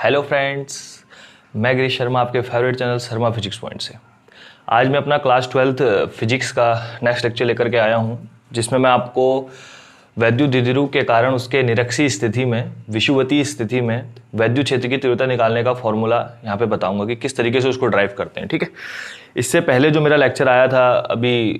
Hello friends, मैं गिरीश शर्मा आपके favourite channel Sharma physics point से। आज मैं अपना क्लास 12th फिजिक्स का नेक्स्ट लेक्चर लेकर के आया हूं, जिसमें मैं आपको वैद्युत द्विध्रुव के कारण उसके निरक्षीय स्थिति में, विषुवतीय स्थिति में वैद्युत क्षेत्र की तीव्रता निकालने का फॉर्मूला यहाँ पे बताऊंगा कि किस तरीके से उसको ड्राइव करते हैं। ठीक है, इससे पहले जो मेरा लेक्चर आया था अभी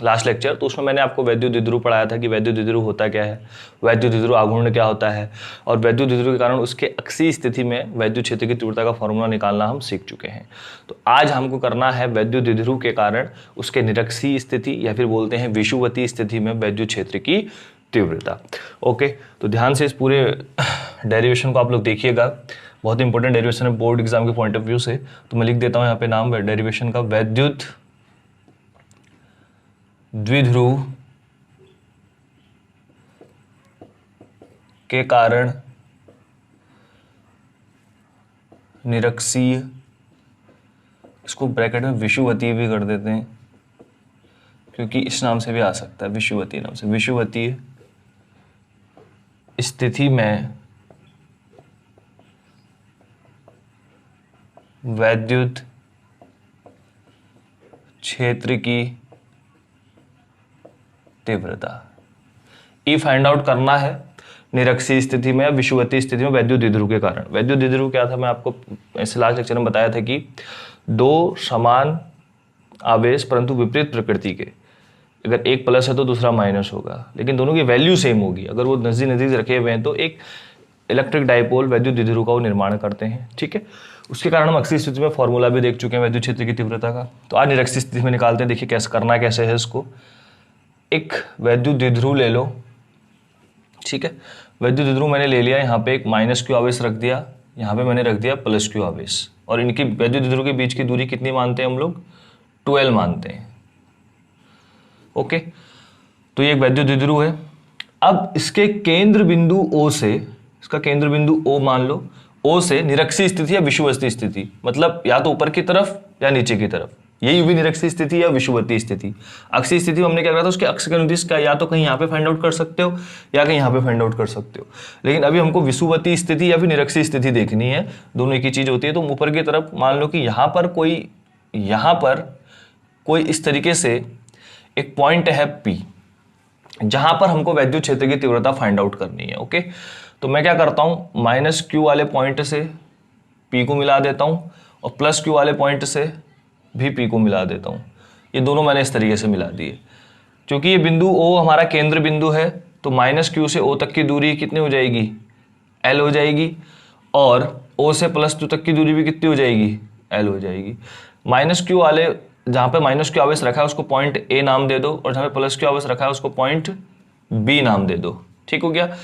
लास्ट लेक्चर, तो उसमें मैंने आपको वैद्युत द्विध्रुव पढ़ाया था कि वैद्युत द्विध्रुव होता क्या है, वैद्युत द्विध्रुव आघूर्ण क्या होता है, और वैद्युत द्विध्रुव के कारण उसके अक्षीय स्थिति में वैद्युत क्षेत्र की तीव्रता का फॉर्मूला निकालना हम सीख चुके हैं। तो आज हमको करना है वैद्युत द्विध्रुव के कारण उसके निरक्षीय स्थिति या फिर बोलते हैं विषुवतीय स्थिति में वैद्युत क्षेत्र की तीव्रता। ओके, तो ध्यान से इस पूरे डेरिवेशन को आप लोग देखिएगा, बहुत इंपॉर्टेंट डेरिवेशन है बोर्ड एग्जाम के पॉइंट ऑफ व्यू से। तो मैं लिख देता हूँ यहाँ पे नाम डेरिवेशन का, वैद्युत द्विध्रुव के कारण निरक्षीय, इसको ब्रैकेट में विषुवतीय भी कर देते हैं क्योंकि इस नाम से भी आ सकता है, विषुवतीय नाम से, विषुवतीय स्थिति में वैद्युत क्षेत्र की तीव्रता। ई फाइंड आउट करना है निरक्षीय स्थिति में या विषुवतीय स्थिति में वैद्युत द्विध्रुव के कारण। वैद्युत द्विध्रुव क्या था, मैं आपको ऐसे लास्ट लेक्चर में बताया था कि दो समान आवेश परंतु विपरीत प्रकृति के, अगर एक प्लस है तो दूसरा माइनस होगा, लेकिन दोनों की वैल्यू सेम होगी, अगर वो नजदीक नजदीक रखे हुए हैं तो एक इलेक्ट्रिक डाइपोल वैद्युत द्विध्रुव का वो निर्माण करते हैं। ठीक है, उसके कारण हम अक्षीय स्थिति में फॉर्मूला भी देख चुके हैं वैद्युत क्षेत्र की तीव्रता का। तो आज निरक्षीय स्थिति में निकालते हैं। देखिए कैसे करना, कैसे है इसको। एक वैद्युत द्विध्रुव ले लो, ठीक है, वैद्युत द्विध्रुव मैंने ले लिया, यहाँ पे एक माइनस क्यू आवेश रख दिया, यहाँ पे मैंने रख दिया प्लस क्यू आवेश, और इनकी वैद्युत द्विध्रुव के बीच की दूरी कितनी मानते हैं हम लोग, 12 मानते हैं। ओके, तो ये एक वैद्युत द्विध्रुव है। अब इसके केंद्र बिंदु O से, इसका केंद्र बिंदु O मान लो, O से निरक्षीय स्थिति या विषुवतीय स्थिति, मतलब या तो ऊपर की तरफ या नीचे की तरफ, यही हुई निरक्षीय स्थिति या विषुवतीय स्थिति। अक्षीय स्थिति में हमने क्या करा था, उसके अक्ष के अनुदिश का या तो कहीं यहाँ पे फाइंड आउट कर सकते हो या कहीं यहाँ पे फाइंड आउट कर सकते हो, लेकिन अभी हमको विषुवतीय स्थिति या फिर निरक्षीय स्थिति देखनी है, दोनों एक ही चीज होती है। तो ऊपर की तरफ मान लो कि यहाँ पर कोई इस तरीके से एक पॉइंट है P, जहां पर हमको वैद्युत क्षेत्र की तीव्रता फाइंड आउट करनी है। ओके, तो मैं क्या करता हूं, माइनस क्यू वाले पॉइंट से P को मिला देता हूं और प्लस क्यू वाले पॉइंट से भी P को मिला देता हूं। ये दोनों मैंने इस तरीके से मिला दिए। क्योंकि ये बिंदु O हमारा केंद्र बिंदु है, तो माइनस क्यू से O तक की दूरी कितनी हो जाएगी, L हो जाएगी, और O से प्लस क्यू तक की दूरी भी कितनी हो जाएगी, L हो जाएगी। माइनस क्यू वाले, जहां पे माइनस क्यू आवेश रखा है उसको पॉइंट A नाम दे दो, और जहां पे प्लस क्यू आवेश रखा है उसको पॉइंट B नाम दे दो। ठीक हो गया।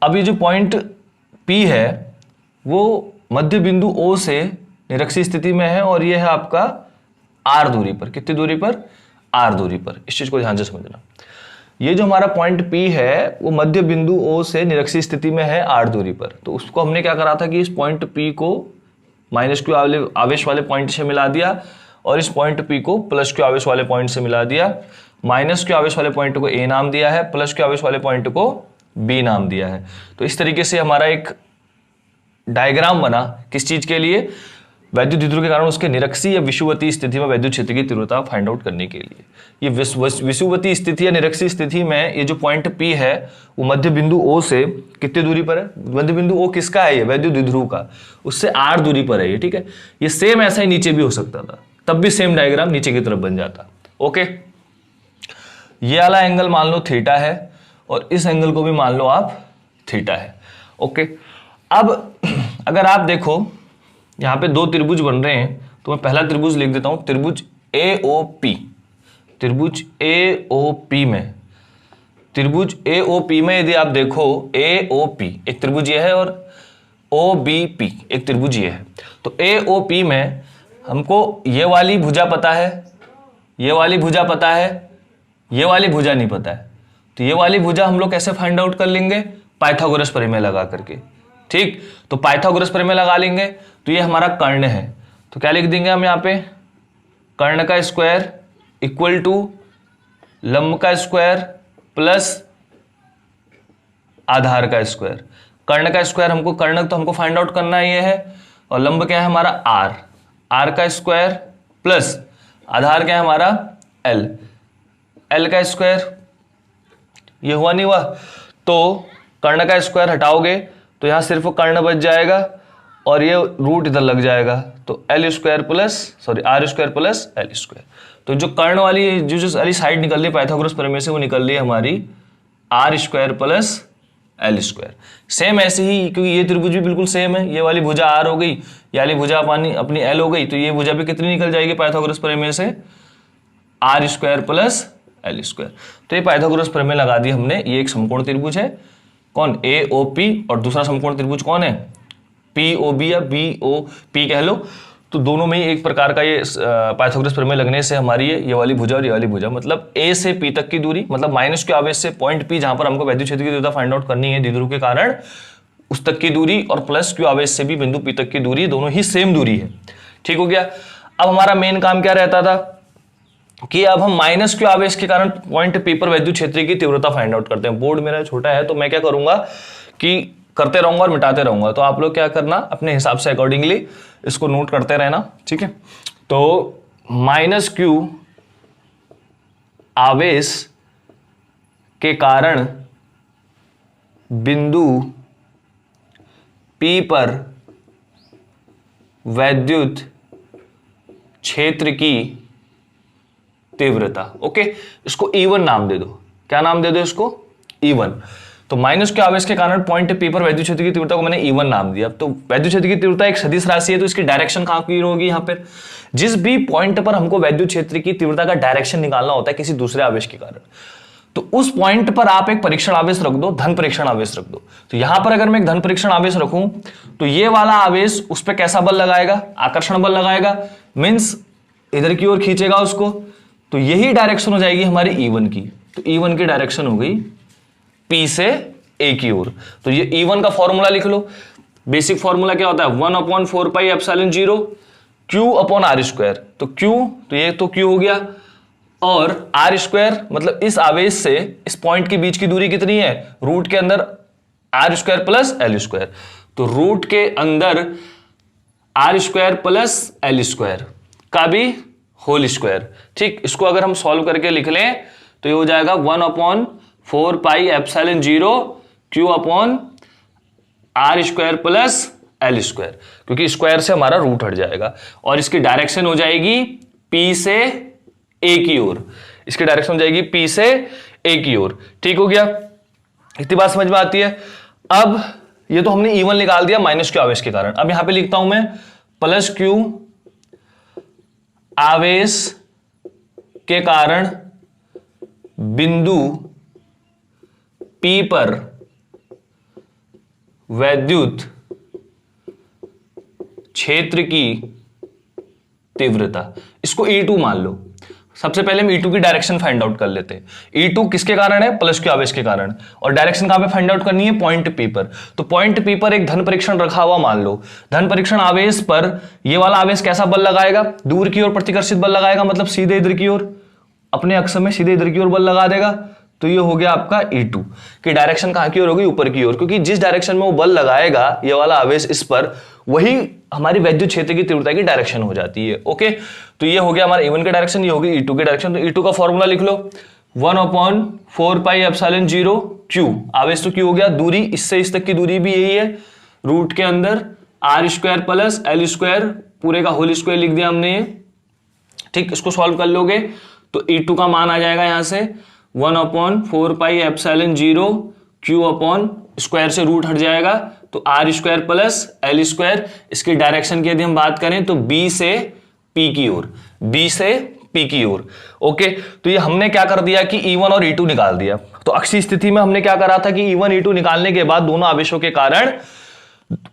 अब ये जो पॉइंट P है वो मध्य बिंदु O से निरक्षीय स्थिति में है, और ये है आपका R दूरी पर। कितनी दूरी पर, R दूरी पर। इस चीज को ध्यान से समझना। ये जो हमारा पॉइंट P है वो मध्य बिंदु O से निरक्षीय स्थिति में है R दूरी पर। तो उसको हमने क्या करा था कि इस पॉइंट P को माइनस क्यू आवेश वाले पॉइंट से मिला दिया, और इस पॉइंट P को प्लस क्यू आवेश वाले पॉइंट से मिला दिया। माइनस क्यू आवेश वाले पॉइंट को A नाम दिया है, प्लस क्यू आवेश वाले पॉइंट को B नाम दिया है। तो इस तरीके से हमारा एक डायग्राम बना, किस चीज के लिए, वैद्युत द्विध्रुव के कारण उसके निरक्षीय या विषुवतीय स्थिति में वैद्युत क्षेत्र की तीव्रता फाइंड आउट करने के लिए। ये विषुवतीय स्थिति या निरक्षीय स्थिति में ये जो पॉइंट P है वो मध्य बिंदु O से कितनी दूरी पर है, मध्य बिंदु O किसका है, ये वैद्युत द्विध्रुव का, उससे R दूरी पर है ये। ठीक है, ये सेम ऐसा ही नीचे भी हो सकता था, तब भी सेम डायग्राम नीचे की तरफ बन जाता। ओके, ये वाला एंगल मान लो थीटा है, और इस एंगल को भी मान लो आप थीटा है। ओके, अब अगर आप देखो यहाँ पे दो त्रिभुज बन रहे हैं, तो मैं पहला त्रिभुज लिख देता हूं, त्रिभुज AOP। त्रिभुज AOP में, त्रिभुज AOP में यदि आप देखो, AOP एक त्रिभुज ये है और OBP एक त्रिभुज ये है। तो AOP में हमको ये वाली भुजा पता है, ये वाली भुजा पता है, ये वाली भुजा नहीं पता है। तो ये वाली भुजा हम लोग कैसे फाइंड आउट कर लेंगे, पाइथागोरस प्रमेय लगा करके। ठीक, तो पाइथागोरस प्रमेय लगा लेंगे। तो ये हमारा कर्ण है, तो क्या लिख देंगे हम यहाँ पे, कर्ण का स्क्वायर इक्वल टू लंब का स्क्वायर प्लस आधार का स्क्वायर। कर्ण का स्क्वायर हमको, कर्णक तो हमको फाइंड आउट करना ये है, और लंब क्या है हमारा आर, आर का स्क्वायर प्लस आधार क्या है हमारा एल, एल का स्क्वायर, ये हुआ नहीं हुआ, तो कर्ण का स्क्वायर हटाओगे तो यहां सिर्फ कर्ण बच जाएगा और ये रूट इधर लग जाएगा, तो L square plus sorry R square plus L square. तो जो कर्ण वाली जो वाली साइड निकल रही पाइथागोरस प्रमेय से वो निकल रही है हमारी R square plus L square. Same ऐसे ही, क्योंकि ये त्रिभुज भी बिल्कुल सेम है, ये वाली भुजा आर हो गई, ये वाली भुजा अपनी एल हो गई, तो ये भुजा भी कितनी निकल जाएगी पाइथागोरस प्रमेय से R square plus L square. तो ये पाइथागोरस प्रमेय लगा दी हमने। ये एक समकोण त्रिभुज है, कौन ए ओ पी, और दूसरा समकोण त्रिभुज कौन है पी ओ बी या बी ओ पी कह लो। तो दोनों में ही एक प्रकार का ये पाइथागोरस प्रमेय लगने से हमारी ये वाली भुजा और ये वाली भुजा, मतलब ए से पी तक की दूरी, मतलब माइनस के आवेश से पॉइंट पी जहां पर हमको वैद्युत क्षेत्र की तीव्रता फाइंड आउट करनी है द्विध्रुव के कारण, उस तक की दूरी, और प्लस क्यू आवेश से भी बिंदु पी तक की दूरी, दोनों ही सेम दूरी है। ठीक हो गया। अब हमारा मेन काम क्या रहता था कि अब हम माइनस क्यू आवेश के कारण पॉइंट पी पर वैद्युत क्षेत्र की तीव्रता फाइंड आउट करते हैं। बोर्ड मेरा छोटा है तो मैं क्या करूंगा कि करते रहूंगा और मिटाते रहूंगा, तो आप लोग क्या करना अपने हिसाब से अकॉर्डिंगली इसको नोट करते रहना। ठीक है, तो माइनस क्यू आवेश के कारण बिंदु P पर वैद्युत क्षेत्र की तीव्रता। ओके, इसको E1 नाम दे दो। क्या नाम दे दो इसको? E1। तो माइनस के आवेश के कारण पॉइंट P पर वैद्युत क्षेत्र की तीव्रता को मैंने E1 नाम दिया। तो वैद्युत क्षेत्र की तीव्रता एक सदिश राशि है, तो इसकी डायरेक्शन कहां की होगी? यहां पर जिस भी पॉइंट पर हमको वैद्युत क्षेत्र की तीव्रता का डायरेक्शन निकालना होता है किसी दूसरे आवेश के कारण, तो उस पॉइंट पर आप एक परीक्षण आवेश रख दो, धन परीक्षण आवेश रख दो। तो यहां पर अगर मैं एक धन परीक्षण आवेश रखूं तो ये वाला आवेश उस पर कैसा बल लगाएगा? आकर्षण बल लगाएगा, मींस इधर की ओर खींचेगा उसको। तो यही डायरेक्शन हो जाएगी हमारी E1 की। तो E1 की डायरेक्शन हो गई P से A की ओर। तो ये E1 का फॉर्मूला लिख लो। बेसिक फॉर्मूला क्या होता है? 1/4πε0 Q/r²। तो Q, तो ये तो Q हो गया, और R स्क्वायर मतलब इस आवेश से इस पॉइंट के बीच की दूरी कितनी है? रूट के अंदर R square plus L square. तो रूट के अंदर R square plus L square का भी होल स्क्वायर। ठीक, इसको अगर हम सॉल्व करके लिख लें तो ये हो जाएगा 1/4πε0 Q/r square plus L square, क्योंकि स्क्वायर से हमारा रूट हट जाएगा, और इसकी डायरेक्शन हो जाएगी P से A की ओर। इसकी डायरेक्शन हो जाएगी P से A की ओर। ठीक हो गया, इतनी बात समझ में आती है। अब ये तो हमने E1 निकाल दिया माइनस क्यू आवेश के कारण। अब यहां पे लिखता हूं मैं प्लस क्यू आवेश के कारण बिंदु P पर वैद्युत क्षेत्र की तीव्रता, इसको E2 मान लो। सबसे पहले हम E2 की डायरेक्शन फाइंड आउट कर लेते हैं। E2 किसके कारण है? प्लस क्यू आवेश के कारण, और डायरेक्शन कहां पे फाइंड आउट करनी है? पॉइंट P पर। तो पॉइंट P पर एक धन परीक्षण रखा हुआ मान लो। धन परीक्षण आवेश पर ये वाला आवेश कैसा बल लगाएगा? दूर की ओर प्रतिकर्षित बल लगाएगा, मतलब सीधे इधर की ओर, अपने अक्ष में सीधे इधर की ओर बल लगा देगा। तो ये हो गया आपका E2 की डायरेक्शन कहां की ओर होगी? ऊपर की ओर, क्योंकि जिस डायरेक्शन में वो बल लगाएगा ये वाला आवेश इस पर, वही हमारी वैद्युत क्षेत्र की तीव्रता की डायरेक्शन हो जाती है। ओके, तो ये हो गया हमारा E1 की डायरेक्शन, ये होगी E2 की डायरेक्शन। तो E2 का फॉर्मूला लिख लो 1/4πε0 Q, आवेश तो Q हो गया, दूरी इससे इस तक की दूरी भी यही है, रूट के अंदर R square plus L square, पूरे का होल स्क्वायर लिख दिया हमने ये। ठीक, इसको सॉल्व कर लोगे तो E2 का मान आ जाएगा यहां से 1/4πε0 Q/ स्क्वायर से रूट हट जाएगा, तो R square plus L square. इसकी डायरेक्शन की यदि हम बात करें तो B से P की ओर, B से P की ओर। ओके, तो ये हमने क्या कर दिया कि E1 और E2 निकाल दिया। तो अक्षीय स्थिति में हमने क्या करा था कि E1 E2 निकालने के बाद दोनों आवेशों के कारण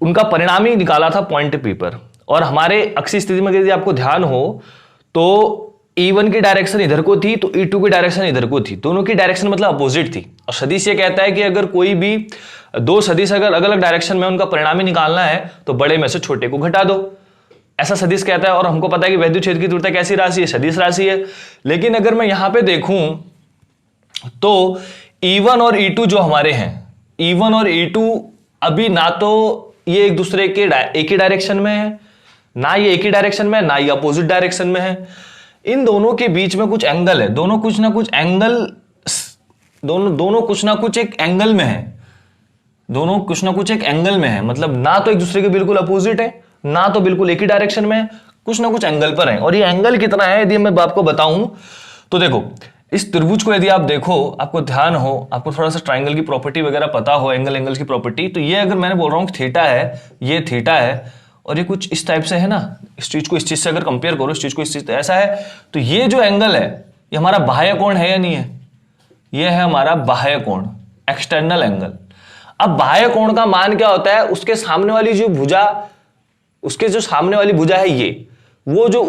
उनका परिणाम ही निकाला था पॉइंट P पर। और हमारे अक्षीय स्थिति में यदि आपको ध्यान हो तो E1 की डायरेक्शन इधर को थी, तो E2 की डायरेक्शन इधर को थी, दोनों की डायरेक्शन मतलब अपोजिट थी। और सदिश ये कहता है कि अगर कोई भी दो सदिश अगर अलग अलग डायरेक्शन में उनका परिणाम ही निकालना है तो बड़े में से छोटे को घटा दो, ऐसा सदिश कहता है। और हमको पता है कि वैद्युत क्षेत्र की तीव्रता कैसी राशि है? सदिश राशि है। लेकिन अगर मैं यहां पे देखूं तो E1 और E2 जो हमारे हैं, E1 और E2 अभी ना तो ये एक दूसरे के एक ही डायरेक्शन में है, ना ये एक ही डायरेक्शन में है, ना ये अपोजिट डायरेक्शन में है। इन दोनों के बीच में कुछ एंगल है, दोनों कुछ ना कुछ एंगल, दोनों कुछ ना कुछ एक एंगल में है, दोनों कुछ ना कुछ एक एंगल में है। मतलब ना तो एक दूसरे के बिल्कुल अपोजिट है, ना तो बिल्कुल एक ही डायरेक्शन में है, कुछ ना कुछ एंगल पर है। और ये एंगल कितना है यदि मैं आपको बताऊं तो देखो, इस त्रिभुज को यदि आप देखो, आपको ध्यान हो, आपको थोड़ा सा ट्राइंगल की प्रॉपर्टी वगैरह पता हो, एंगल की प्रॉपर्टी, तो ये अगर मैंने बोल रहा हूं थीटा है, ये थीटा है और ये कुछ इस टाइप से है ना, इस चीज को इस चीज से अगर कंपेयर करो, इस चीज को इस चीज ऐसा है, तो ये जो एंगल है ये हमारा बाह्य कोण है या नहीं है? ये है हमारा बाह्य कोण, एक्सटर्नल एंगल। अब बाह्य कोण का मान क्या होता है? उसके सामने वाली जो भुजा, उसके जो सामने वाली भुजा है ये, वो जो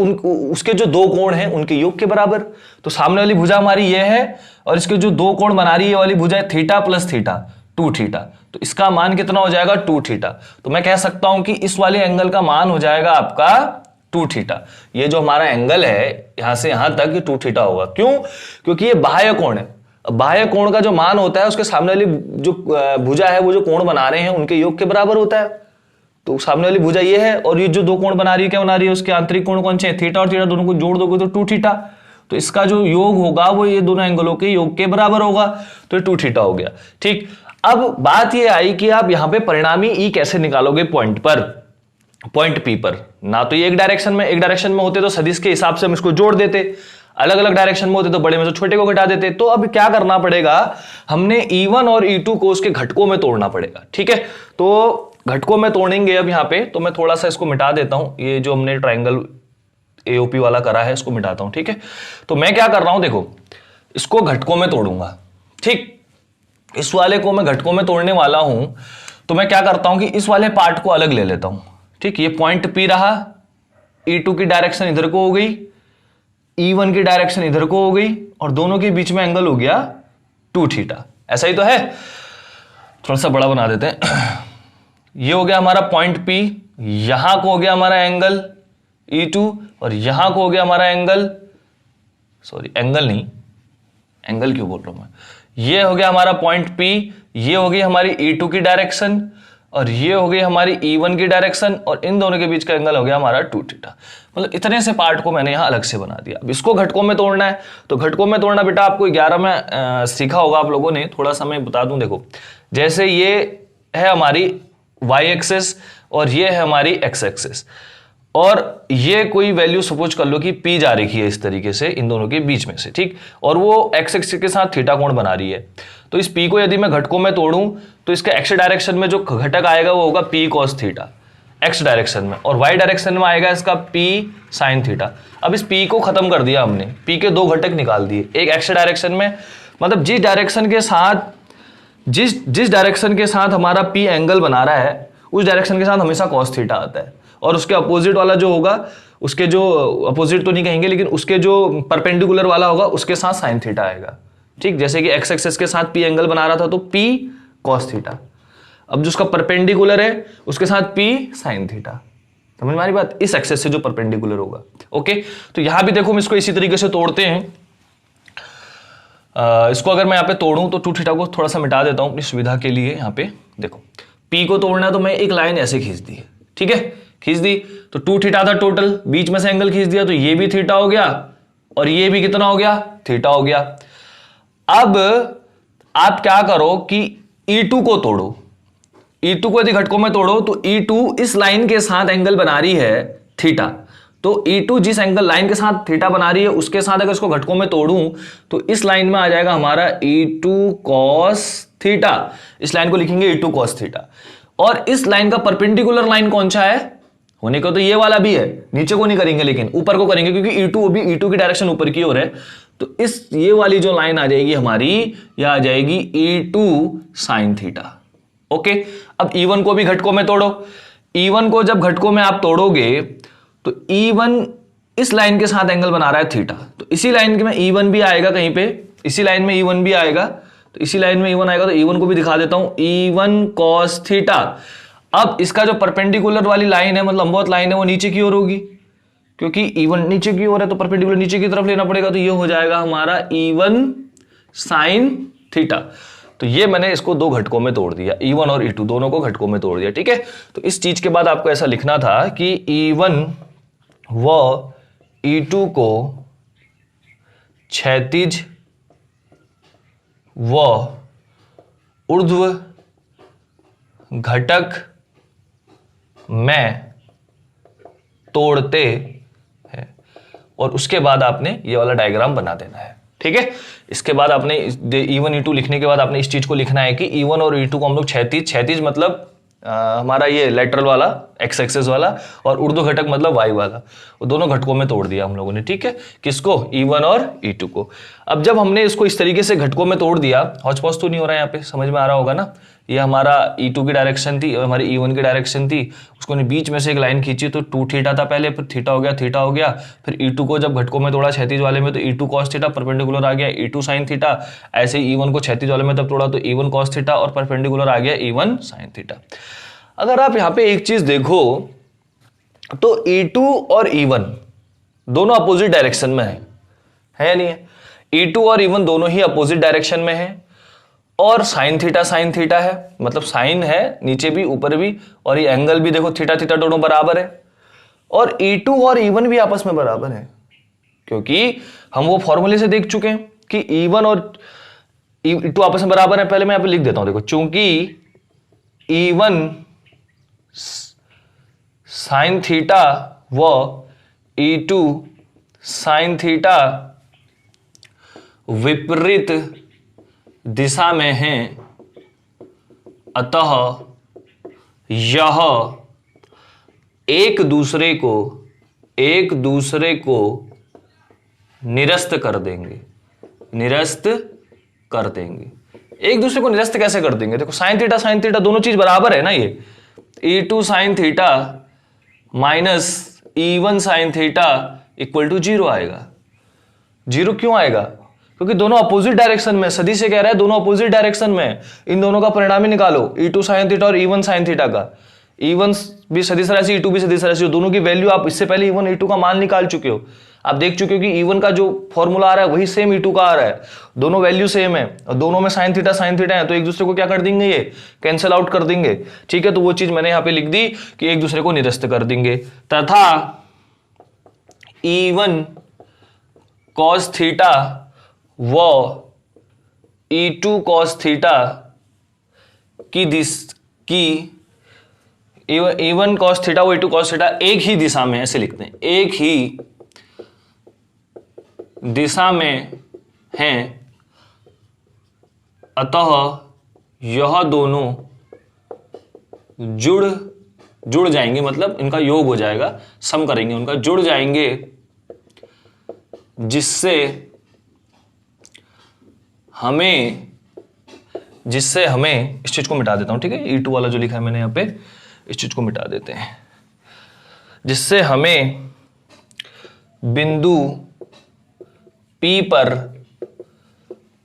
उसके जो दो कोण हैं उनके योग के बराबर। तो सामने वाली भुजा हमारी ये है और इसके जो दो कोण बना रही है वाली भुजा है थीटा प्लस थीटा, 2 थीटा। तो इसका मान कितना हो जाएगा? 2 थीटा। तो मैं कह सकता हूं कि इस वाले एंगल का मान हो जाएगा आपका 2 थीटा। ये जो हमारा एंगल है यहां से यहां तक, ये 2 थीटा होगा। क्यों? क्योंकि ये बाह्य कोण है। बाह्य कोण का जो मान होता है उसके सामने वाली जो भुजा है, वो जो कोण बना रहे हैं उनके योग के बराबर होता है। तो सामने वाली भुजा ये है और ये जो दो कोण बना रही है, क्या बना रही है? उसके आंतरिक कोण कौन से हैं? थीटा और थीटा दोनों को जोड़ दोगे तो 2 थीटा। तो इसका जो योग होगा वो ये दोनों एंगलों के योग के बराबर होगा, तो ये 2 थीटा हो गया। ठीक, अब बात ये आई कि आप यहां पे परिणामी ई कैसे निकालोगे पॉइंट पर, पॉइंट पी पर। ना तो ये एक डायरेक्शन में होते तो सदिश के हिसाब से हम इसको जोड़ देते, अलग अलग डायरेक्शन में होते तो बड़े में से छोटे को घटा देते। तो अब क्या करना पड़ेगा? हमने E1 और E2 को उसके घटकों में तोड़ना पड़ेगा। ठीक है, तो घटकों में तोड़ेंगे अब यहां पे। तो मैं थोड़ा सा इसको मिटा देता हूं, ये जो हमने ट्राइंगल AOP वाला करा है इसको मिटाता हूं। ठीक है, तो मैं क्या कर रहा हूं, देखो इसको घटकों में तोड़ूंगा। ठीक, इस वाले को मैं घटकों में तोड़ने वाला हूं, तो मैं क्या करता हूं कि इस वाले पार्ट को अलग ले लेता हूं। ठीक, ये पॉइंट P रहा, E2 की डायरेक्शन इधर को हो गई, E1 की डायरेक्शन इधर को हो गई और दोनों के बीच में एंगल हो गया 2 थीटा। ऐसा ही तो है, थोड़ा सा बड़ा बना देते हैं। ये हो गया हमारा पॉइंट P, यहां को हो गया हमारा एंगल E2 और यहां को हो गया हमारा एंगल, सॉरी एंगल नहीं, एंगल क्यों बोल रहा हूं मैं, ये हो गया हमारा पॉइंट P, ये हो गई हमारी E2 की डायरेक्शन और ये हो गई हमारी E1 की डायरेक्शन और इन दोनों के बीच का एंगल हो गया हमारा 2 थीटा। मतलब इतने से पार्ट को मैंने यहां अलग से बना दिया। अब इसको घटकों में तोड़ना है, तो घटकों में तोड़ना बेटा आपको 11 में सीखा होगा आप लोगों ने। थोड़ा सा मैं बता दूं, देखो जैसे ये है हमारी y एक्सेस और ये है हमारी x एक्सेस, और ये कोई वैल्यू सपोज कर लो कि P जा रही है इस तरीके से इन दोनों के बीच में से। ठीक, और वो x एक्सिस के साथ थीटा कोण बना रही है। तो इस P को यदि मैं घटकों में तोड़ूं तो इसका x डायरेक्शन में जो घटक आएगा वो होगा P cos theta x direction में, और y डायरेक्शन में आएगा इसका P sin थीटा। अब इस P को खत्म कर दिया हमने, P के दो घटक निकाल दिए, एक x डायरेक्शन में, मतलब जिस डायरेक्शन के साथ हमारा P एंगल बना रहा है उस डायरेक्शन के साथ हमेशा cos थीटा आता है, और उसके अपोजिट वाला जो होगा, उसके जो अपोजिट तो नहीं कहेंगे लेकिन उसके जो परपेंडिकुलर वाला होगा उसके साथ साइन थीटा आएगा। ठीक, जैसे कि x एक्सिस के साथ P एंगल बना रहा था तो P cos थीटा, अब जो उसका परपेंडिकुलर है उसके साथ P sin थीटा। समझ में आ रही बात? इस एक्सिस से जो परपेंडिकुलर होगा। ओके, तो यहां भी देखो हम इसको इसी तरीके से तोड़ते हैं। इसको अगर मैं यहाँ पे तोड़ूं तो 2 थीटा को थोड़ा सा मिटा देता हूं अपनी सुविधा के लिए। यहाँ पे देखो P को तोड़ना है तो मैं एक लाइन ऐसे खींच दी, ठीक है, खींच दी तो 2 थीटा था टोटल, बीच में से एंगल खींच दिया तो ये भी थीटा हो गया और ये भी कितना हो गया? थीटा हो गया। अब आप क्या करो कि E2 को तोड़ो, E2 को यदि घटकों में तोड़ो तो E2 इस लाइन के साथ एंगल बना रही है थीटा, तो E2 जिस एंगल लाइन के साथ थीटा बना रही है उसके साथ अगर इसको घटकों में तोड़ूं तो इस लाइन में आ जाएगा हमारा E2 cos थीटा। इस लाइन को लिखेंगे E2 cos थीटा, और इस लाइन का परपेंडिकुलर लाइन कौन सा है? होने को तो ये वाला भी है, नीचे को नहीं करेंगे लेकिन ऊपर को करेंगे क्योंकि E2 भी E2 की डायरेक्शन ऊपर की ओर है। तो इस ये वाली जो लाइन आ जाएगी हमारी, यह आ जाएगी E2 sin थीटा। ओके, अब E1 को भी घटकों में तोड़ो। E1 को जब घटकों में आप तोड़ोगे तो E1 इस लाइन के साथ एंगल बना रहा है थीटा, तो इसी लाइन में E1 भी आएगा कहीं पे, इसी लाइन में E1 भी आएगा, तो इसी लाइन में E1 आएगा तो E1 को भी दिखा देता हूं, E1 cos थीटा। अब इसका जो परपेंडिकुलर वाली लाइन है, मतलब लंबवत लाइन है, वो नीचे की ओर होगी क्योंकि E1 नीचे की ओर है तो परपेंडिकुलर नीचे की तरफ लेना पड़ेगा, तो ये हो जाएगा हमारा E1 sin थीटा। तो ये मैंने इसको दो घटकों में तोड़ दिया, E1 और E2 दोनों को घटकों में तोड़ दिया। ठीक है, तो इस चीज के बाद आपको ऐसा लिखना था कि E1 व E2 को क्षैतिज व ऊर्ध्व घटक में तोड़ते हैं, और उसके बाद आपने ये वाला डायग्राम बना देना है। ठीक है, इसके बाद आपने E1 E2 लिखने के बाद आपने इस चीज को लिखना है कि E1 और E2 को हम लोग क्षैतिज मतलब हमारा ये लेटरल वाला एक्स एक्सेस वाला, और ऊर्ध्व घटक मतलब वाई वाला, वो दोनों घटकों में तोड़ दिया हम लोगों ने। ठीक है, किसको? E1 और E2 को। अब जब हमने इसको इस तरीके से घटकों में तोड़ दिया, हौच पौच तो नहीं हो रहा है, यहाँ पे समझ में आ रहा होगा ना। ये हमारा E2 की डायरेक्शन थी, हमारी E1 की डायरेक्शन थी, उसको बीच में से एक लाइन खींची तो 2 थीटा था पहले, फिर थीटा हो गया, फिर E2 को जब घटकों में तोड़ा क्षैतिज वाले में तो E2 cos थीटा, परपेंडिकुलर आ गया E2 sin थीटा। ऐसे E1 को क्षैतिज वाले में तब तोड़ा तो E1 cos थीटा, और परपेंडिकुलर आ गया E1 sin थीटा। अगर आप यहाँ पे एक चीज देखो तो E2 और E1 दोनों अपोजिट डायरेक्शन में है या नहीं है? E2 और E1 दोनों ही अपोजिट डायरेक्शन में है, और साइन थीटा है, मतलब साइन है नीचे भी ऊपर भी, और ये एंगल भी देखो थीटा थीटा दोनों बराबर है, और E2 और E1 भी आपस में बराबर है, क्योंकि हम वो फॉर्मूले से देख चुके हैं कि E1 और E2 आपस में बराबर है। पहले मैं यहाँ पे लिख देता हूं, देखो, चूंकि E1 साइन थीटा व E2 साइन थीटा विपरीत दिशा में हैं, अतः यह एक दूसरे को निरस्त कर देंगे। एक दूसरे को निरस्त कैसे कर देंगे? देखो, साइन थीटा दोनों चीज बराबर है ना। ये E2 sine theta minus E1 sine theta equal to 0 आएगा। 0 क्यों आएगा? क्योंकि दोनों अपोजिट डायरेक्शन में, सदी से कह रहा है दोनों अपोजिट डायरेक्शन में। इन दोनों का परिणाम ही निकालो, E2 साइन थीटा और E1 साइन थीटा का। E1 भी सदिश राशि, E2 भी सदिश राशि, दोनों की वैल्यू आप इससे पहले E1 E2 का मान निकाल चुके हो। आप देख चुके हो कि E1 का जो फॉर्मूला आ रहा है वही सेम E2 का आ रहा है, दोनों वैल्यू सेम है, और दोनों में साइन थीटा है, तो एक दूसरे को क्या कर देंगे? ये कैंसिल आउट कर देंगे। ठीक है, तो वो चीज मैंने यहां पे लिख दी कि एक दूसरे को निरस्त कर देंगे, तथा E1 cos थीटा व E2 cos थीटा की A1 cos थीटा व A2 cos थीटा एक ही दिशा में, ऐसे लिखते हैं, एक ही दिशा में हैं, अतः यह दोनों जुड़ जाएंगे, मतलब इनका योग हो जाएगा, सम करेंगे उनका, जुड़ जाएंगे, जिससे हमें इस चीज को मिटा देता हूं। ठीक है, E2 वाला जो लिखा है मैंने यहां पे, इस चीज को मिटा देते हैं, जिससे हमें बिंदु P पर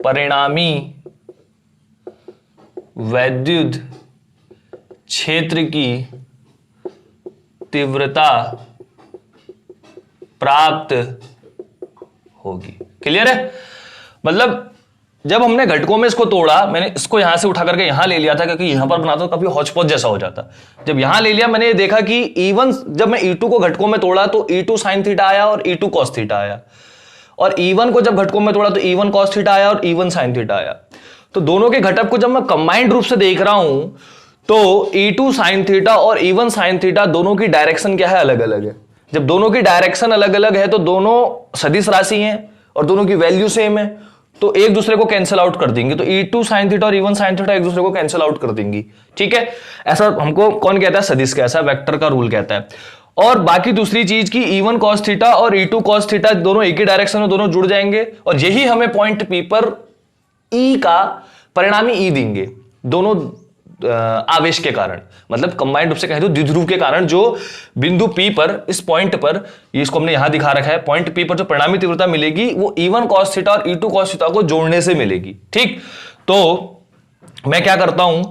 परिणामी वैद्युत क्षेत्र की तीव्रता प्राप्त होगी। क्लियर है? मतलब जब हमने घटकों में इसको तोड़ा, मैंने इसको यहां से उठा करके यहां ले लिया था, क्योंकि यहां पर बनाता तो काफी हौच-पौच जैसा हो जाता। जब यहां ले लिया, मैंने ये देखा कि E1, जब मैं E2 को घटकों में तोड़ा तो E2 साइन थीटा आया और E2 cos थीटा आया, और E1 को जब घटकों में तोड़ा तो E1 cos थीटा आया और E1 साइन थीटा आया। तो दोनों के घटक को जब मैं कंबाइंड रूप से देख रहा हूं तो E2 साइन थीटा और E1 साइन थीटा दोनों की डायरेक्शन क्या है? अलग अलग है। जब दोनों की डायरेक्शन अलग अलग है तो दोनों सदिश राशि हैं और दोनों की वैल्यू सेम है, तो एक दूसरे को कैंसिल आउट कर देंगे। तो E2 साइन थीटा और E1 साइन थीटा एक दूसरे को कैंसिल आउट कर देंगी। ठीक है, ऐसा हमको कौन कहता है? सदिश का, ऐसा वेक्टर का रूल कहता है। और बाकी दूसरी चीज की E1 cos थीटा और E2 cos थीटा दोनों एक ही डायरेक्शन में, दोनों जुड़ जाएंगे, और यही हमें पॉइंट P पर E का परिणामी E देंगे, दोनों आवेश के कारण, मतलब कंबाइंड रूप से कहें तो द्विध्रुव के कारण, जो बिंदु P पर, इस पॉइंट पर, ये इसको हमने यहां दिखा रखा है, पॉइंट P पर जो परिणामी तीव्रता मिलेगी वो E1 cos थीटा और E2 cos थीटा को जोड़ने से मिलेगी। ठीक, तो मैं क्या करता हूं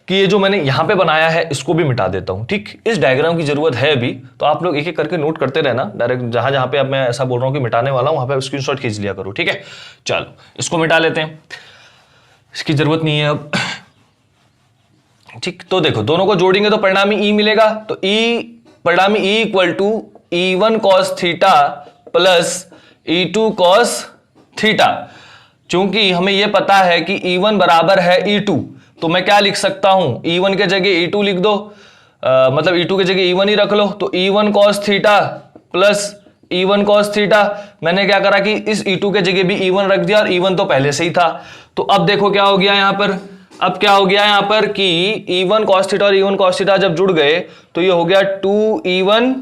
कि ये जो मैंने यहां पे बनाया है इसको भी मिटा देता हूं। ठीक, इस डायग्राम की जरूरत है अभी, तो आप लोग एक एक करके नोट करते रहना, डायरेक्ट जहां जहां पे अब मैं ऐसा बोल रहा हूं कि मिटाने वाला हूं वहां पे स्क्रीनशॉट खींच लिया करो। ठीक है, चलो इसको मिटा लेते हैं। इसकी जरूरत नहीं है अब। ठीक, तो देखो दोनों को जोड़ेंगे तो परिणामी ई मिलेगा, तो ई परिणामी E equal to E1 cos theta plus E2 cos theta. चूंकि हमें यह पता है कि E1 बराबर है E2, तो मैं क्या लिख सकता हूं, E1 के जगह E2 लिख दो, मतलब E2 के जगह E1 ही रख लो, तो E1 cos theta plus E1 cos theta. मैंने क्या करा कि इस E2 के जगह भी E1 रख दिया, और E1 तो पहले से ही था। तो अब देखो क्या हो गया यहां पर, अब क्या हो गया यहां पर कि E1 cos थीटा और E1 cos थीटा जब जुड़ गए तो ये हो गया 2E1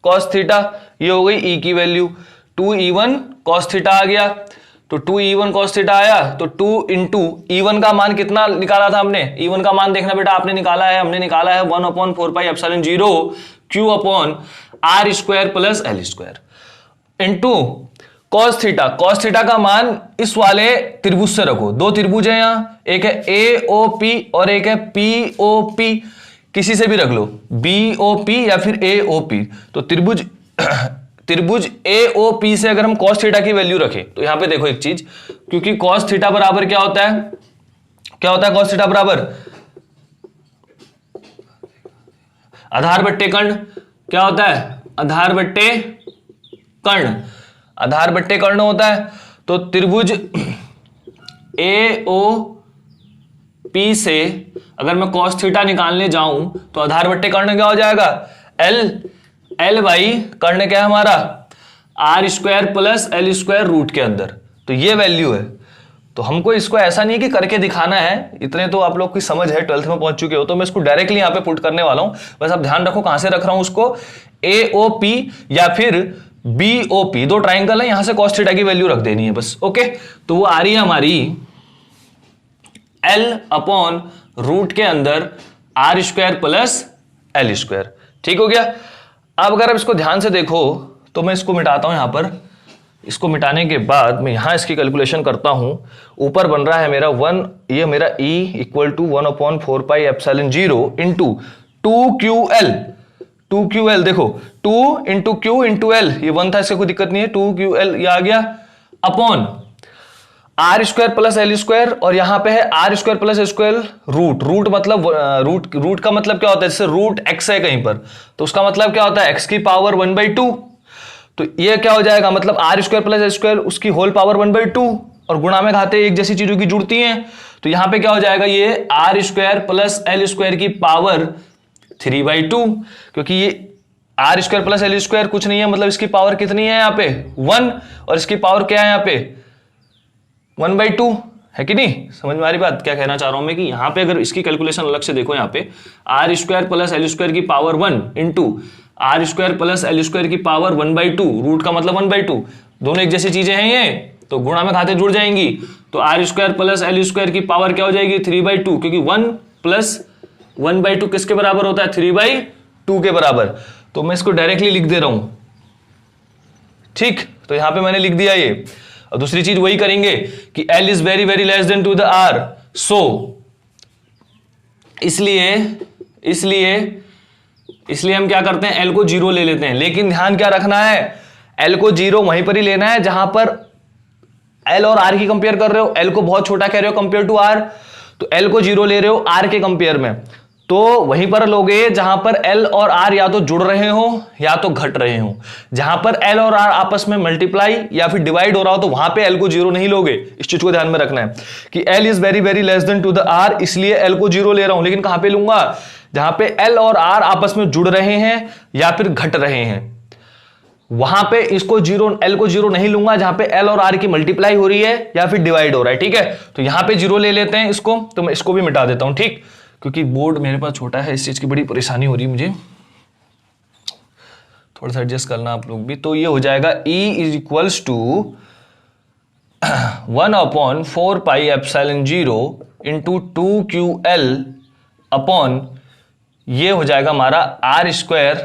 cos थीटा, ये हो गई E की वैल्यू, 2E1 cos थीटा आ गया। तो 2E1 cos थीटा आया, तो 2 इंटू E1 का मान कितना निकाला था हमने, E1 का मान देखना बेटा, आपने निकाला है, हमने निकाला है 1/4πε0 Q upon R square plus L square into cos theta. cos theta का मान इस वाले त्रिभुज से रखो, दो त्रिभुज है यहां, एक है AOP और एक है POP, किसी से भी रख लो, BOP या फिर AOP। तो त्रिभुज त्रिभुज AOP से अगर हम cos थीटा की वैल्यू रखें तो यहां पे देखो एक चीज, क्योंकि cos थीटा बराबर क्या होता है, क्या होता है cos थीटा बराबर आधार बट्टे कर्ण, क्या होता है आधार बट्टे कर्ण, आधार बट्टे कर्ण होता है। तो त्रिभुज AOP से अगर मैं cos थीटा निकालने जाऊं तो आधार बट्टे कर्ण क्या हो जाएगा, L बाई कर्ण क्या है हमारा R square plus L square root के अंदर, तो ये वैल्यू है। तो हमको इसको ऐसा नहीं कि करके दिखाना है, इतने तो आप लोग की समझ है, 12th में पहुंच चुके हो, तो मैं इसको डायरेक्टली यहां पे पुट करने वाला हूं। बस आप ध्यान रखो कहां से रख रहा हूं उसको, AOP या फिर BOP, दो ट्राइंगल है, यहां से cos थीटा की वैल्यू रख देनी है बस। ओके, तो वो आ रही है हमारी L अपॉन रूट के अंदर R square plus L square. ठीक हो गया। अब अगर आप इसको ध्यान से देखो तो मैं इसको मिटाता हूं यहां पर, इसको मिटाने के बाद मैं यहां इसकी कैलकुलेशन करता हूं। ऊपर बन रहा है मेरा 1, ये मेरा E equal to 1/4πε0 into 2QL, देखो 2 इंटू Q इंटू L, ये 1 था, इससे कोई दिक्कत नहीं है, 2QL ये आ गया, upon R square plus L square, और यहां पे है R square plus L square root मतलब रूट का मतलब क्या होता है, जैसे रूट x है कहीं पर तो उसका मतलब क्या होता है x की पावर 1/2। तो ये क्या हो जाएगा, मतलब R square plus L square उसकी होल पावर 1/2, और गुणा में घाते एक जैसी चीजों की जुड़ती हैं। तो यहां पे क्या हो जाएगा, ये R square plus L square की पावर 3/2, क्योंकि ये R square plus L square कुछ नहीं है, मतलब इसकी पावर कितनी है यहाँ पे 1, और इसकी पावर क्या है यहाँ पे 1/2, है कि नहीं। समझ में आ रही बात, क्या कहना चाह रहा हूं मैं कि यहां पे अगर इसकी कैलकुलेशन अलग से देखो, यहां पे R square plus L square की power 1 into R square plus L square की पावर 1/2, रूट का मतलब 1/2, दोनों एक जैसी चीजें हैं ये, तो गुणा में खाते जुड़ जाएंगी। तो R square plus L square की पावर क्या हो जाएगी 3/2, क्योंकि 1 प्लस 1/2 किसके बराबर होता है 3/2 के बराबर। तो मैं इसको डायरेक्टली लिख दे रहा हूं, ठीक, तो यहां पे मैंने लिख दिया ये। और दूसरी चीज वही करेंगे कि L is very very less than to the R, so इसलिए हम क्या करते हैं, L को 0 ले लेते हैं। लेकिन ध्यान क्या रखना है, L को 0 वहीं पर ही लेना है जहां पर L और R की कंपेयर कर रहे हो, L को बहुत छोटा कह रहे हो कंपेयर टू R, तो L को 0 ले रहे हो R के कंपेयर में, तो वहीं पर लोगे जहां पर L और R या तो जुड़ रहे हो या तो घट रहे हो। जहां पर L और R आपस में मल्टीप्लाई या फिर डिवाइड हो रहा हो तो वहां पे L को 0 नहीं लोगे। इस चीज को ध्यान में रखना है कि L is very very less than to the R, इसलिए L को 0 ले रहा हूं। लेकिन कहां पे लूंगा, जहां पे L और R आपस में जुड़ रहे हैं या फिर घट रहे हैं, वहां पे इसको 0 L को 0 नहीं लूंगा जहां पे L और R की मल्टीप्लाई हो रही है या फिर डिवाइड हो रहा है। ठीक है, तो यहां पे 0 ले लेते हैं इसको, तो मैं इसको भी मिटा देता हूं, ठीक, क्योंकि बोर्ड मेरे पास छोटा है, इस चीज की बड़ी परेशानी हो रही है मुझे, थोड़ा सा एडजस्ट करना आप लोग भी। तो ये हो जाएगा E is equals to 1/4πε0 into 2QL upon, ये हो जाएगा हमारा R स्क्वायर,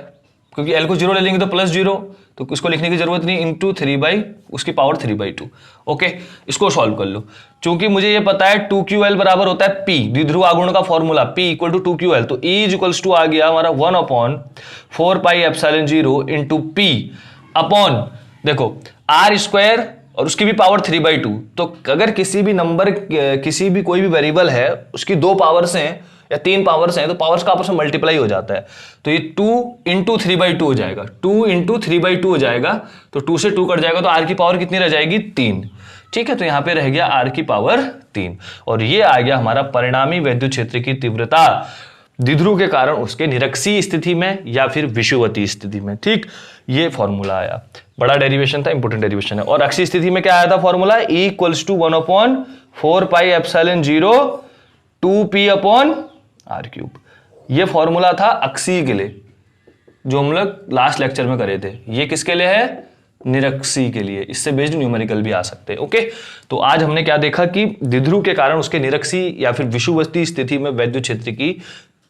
क्योंकि L को 0 ले लेंगे तो प्लस 0, तो इसको लिखने की जरूरत नहीं, इंटू 3 उसकी पावर 3/2। ओके, इसको सॉल्व कर लो। चूंकि मुझे ये पता है 2QL बराबर होता है P, द्विध्रुव आघूर्ण का formula P equal to 2QL, तो E इज इक्वल्स टू आ गया हमारा 1/4πε0 इंटू P अपॉन, देखो R स्क्वायर और उसकी भी पावर 3/2। तो अगर किसी भी नंबर, किसी भी कोई भी वेरिएबल है, उसकी 2 पावर्स हैं या 3 पावर्स हैं, तो पावर्स का आपस में मल्टीप्लाई हो जाता है। तो ये 2 × 3/2 हो जाएगा, 2 × 3/2 हो जाएगा। तो 2 से 2 कट जाएगा, तो r की पावर कितनी रह जाएगी? 3। ठीक है, तो यहां पे रह गया r की पावर 3। और ये आ गया हमारा परिणामी वैद्युत क्षेत्र की तीव्रता द्विध्रुव के कारण उसके निरक्षीय स्थिति में या फिर विषुवतीय स्थिति में। ठीक, ये फॉर्मूला आया, बड़ा डेरिवेशन था, इंपोर्टेंट डेरिवेशन है। और अक्षीय स्थिति में क्या आया था फॉर्मूला? E = 1/4πε0 2p/r³। ये फॉर्मूला था अक्षीय के लिए, जो हम लोग लास्ट लेक्चर में करे थे। ये किसके लिए है? निरक्षीय के लिए। इससे बेस्ड न्यूमेरिकल भी आ सकते हैं। ओके, तो आज हमने क्या देखा कि द्विध्रुव के कारण उसके निरक्षीय या फिर विषुवतीय स्थिति में वैद्युत क्षेत्र की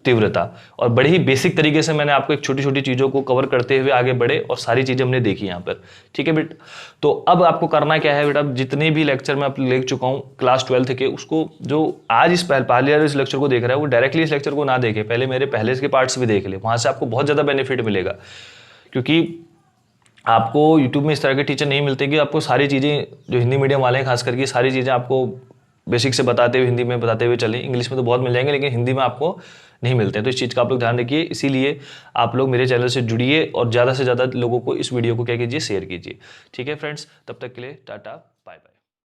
तीव्रता, और बड़ी ही बेसिक तरीके से मैंने आपको एक छोटी छोटी चीजों को कवर करते हुए आगे बढ़े और सारी चीजें हमने देखी यहाँ पर। ठीक है बेटा, तो अब आपको करना क्या है बेटा, जितने भी लेक्चर मैं ले चुका हूँ क्लास 12 के, उसको जो आज इस पहले इस लेक्चर को देख रहा है वो डायरेक्टली इस लेक्चर को ना देखे, पहले मेरे पहले के पार्ट्स भी देख ले, वहां से आपको बहुत ज्यादा बेनिफिट मिलेगा। क्योंकि आपको यूट्यूब में इस तरह के टीचर नहीं मिलते कि आपको सारी चीज़ें, जो हिंदी मीडियम वाले हैं खास करके, सारी चीज़ें आपको बेसिक से बताते हुए, हिंदी में बताते हुए चलें। इंग्लिश में तो बहुत मिल जाएंगे, लेकिन हिंदी में आपको नहीं मिलते हैं। तो इस चीज़ का आप लोग ध्यान रखिए। इसीलिए आप लोग मेरे चैनल से जुड़िए और ज़्यादा से ज़्यादा लोगों को इस वीडियो को क्या कीजिए, शेयर कीजिए। ठीक है फ्रेंड्स, तब तक के लिए टाटा, बाय बाय।